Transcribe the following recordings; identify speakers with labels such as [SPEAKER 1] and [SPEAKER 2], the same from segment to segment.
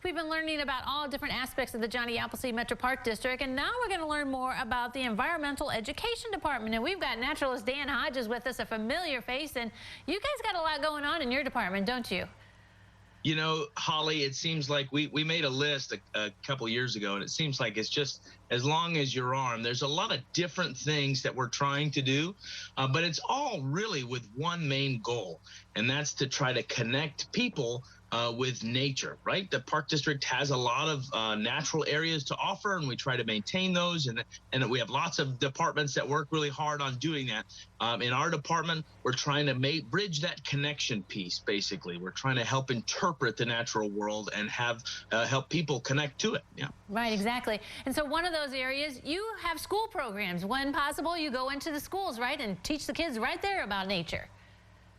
[SPEAKER 1] We've been learning about all different aspects of the Johnny Appleseed Metro Park District, and now we're going to learn more about the Environmental Education Department. And we've got naturalist Dan Hodges with us, a familiar face, and you guys got a lot going on in your department, don't you?
[SPEAKER 2] You know, Holly, it seems like we made a list a couple years ago, and it seems like it's just as long as your arm. There's a lot of different things that we're trying to do, but it's all really with one main goal, and that's to try to connect people with nature, right? The Park District has a lot of natural areas to offer, and we try to maintain those, and we have lots of departments that work really hard on doing that. In our department, we're trying to bridge that connection piece, basically. We're trying to help interpret the natural world and help people connect to it. Yeah.
[SPEAKER 1] Right, exactly. And so one of those areas, you have school programs. When possible, you go into the schools, right, and teach the kids right there about nature.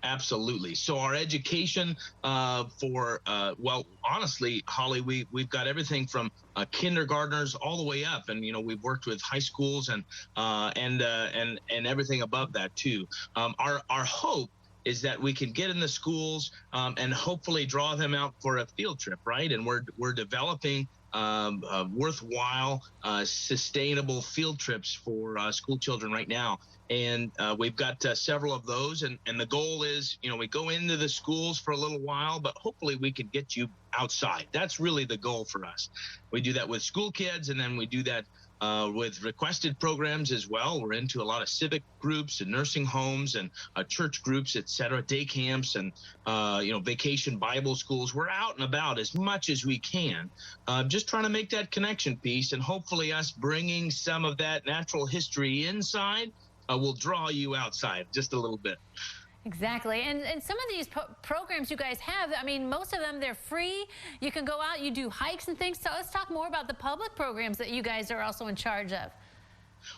[SPEAKER 2] Absolutely. So our education well, honestly, Holly, we've got everything from kindergartners all the way up, and we've worked with high schools and everything above that too. Our hope is that we can get in the schools and hopefully draw them out for a field trip, right? And we're developing worthwhile, sustainable field trips for school children right now. And we've got several of those. And the goal is, we go into the schools for a little while, but hopefully we can get you outside. That's really the goal for us. We do that with school kids, and then we do that with requested programs as well. We're into a lot of civic groups and nursing homes and church groups, et cetera, day camps and, vacation Bible schools. We're out and about as much as we can, just trying to make that connection piece, and hopefully us bringing some of that natural history inside will draw you outside just a little bit.
[SPEAKER 1] Exactly. And some of these programs you guys have, I mean, most of them, they're free. You can go out, you do hikes and things. So let's talk more about the public programs that you guys are also in charge of.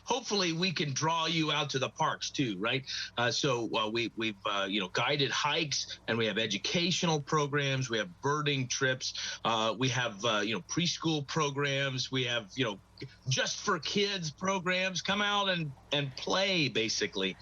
[SPEAKER 2] Hopefully we can draw you out to the parks too, right? We've guided hikes, and we have educational programs. We have birding trips. We have preschool programs. We have just for kids programs. Come out and play, basically.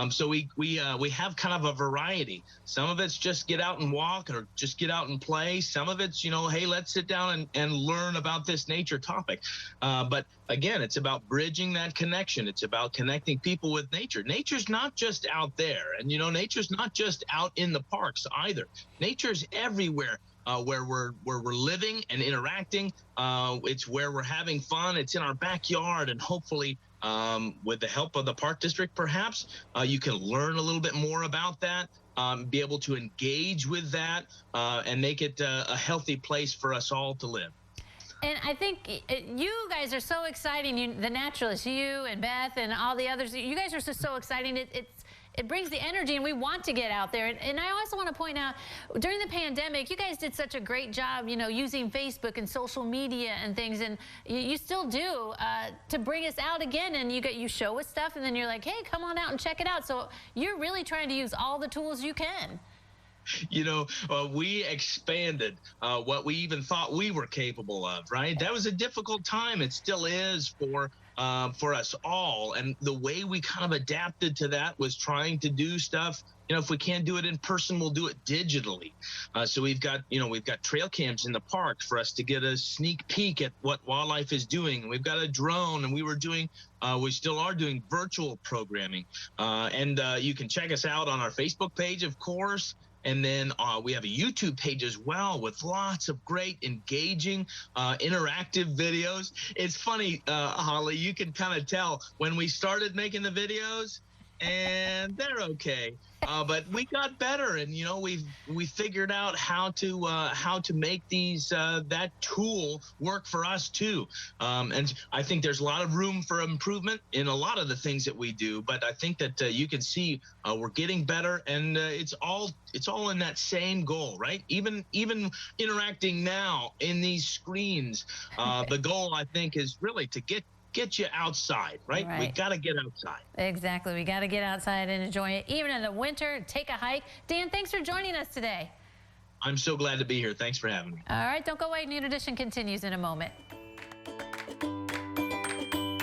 [SPEAKER 2] So we have kind of a variety. Some of it's just get out and walk, or just get out and play. Some of it's hey, let's sit down and learn about this nature topic. But again, it's about bridging that connection. It's about connecting people with nature. Nature's not just out there, and nature's not just out in the parks either. Nature's everywhere. Where we're living and interacting. It's where we're having fun. It's in our backyard, and hopefully with the help of the Park District, perhaps you can learn a little bit more about that, be able to engage with that, and make it a healthy place for us all to live.
[SPEAKER 1] And I think you guys are so exciting. The naturalists, you and Beth and all the others, you guys are just so exciting. It brings the energy, and we want to get out there. And I also want to point out, during the pandemic, you guys did such a great job, using Facebook and social media and things, and you still do, to bring us out again. And you show us stuff, and then you're like, hey, come on out and check it out. So you're really trying to use all the tools you can.
[SPEAKER 2] We expanded what we even thought we were capable of, right? That was a difficult time. It still is for us all. And the way we kind of adapted to that was trying to do stuff. If we can't do it in person, we'll do it digitally. So we've got trail cams in the park for us to get a sneak peek at what wildlife is doing. And we've got a drone, and we still are doing virtual programming. And you can check us out on our Facebook page, of course. And then we have a YouTube page as well with lots of great, engaging, interactive videos. It's funny, Holly, you can kind of tell when we started making the videos, and they're okay. But we got better, and we figured out how to make these that tool work for us too. And I think there's a lot of room for improvement in a lot of the things that we do. But I think that you can see we're getting better, and it's all in that same goal, right? Even interacting now in these screens, the goal, I think, is really to get you outside, right? We got to get outside.
[SPEAKER 1] Exactly. We got to get outside and enjoy it. Even in the winter, take a hike. Dan, thanks for joining us today.
[SPEAKER 2] I'm so glad to be here. Thanks for having me.
[SPEAKER 1] All right, don't go away. Noon Edition continues in a moment.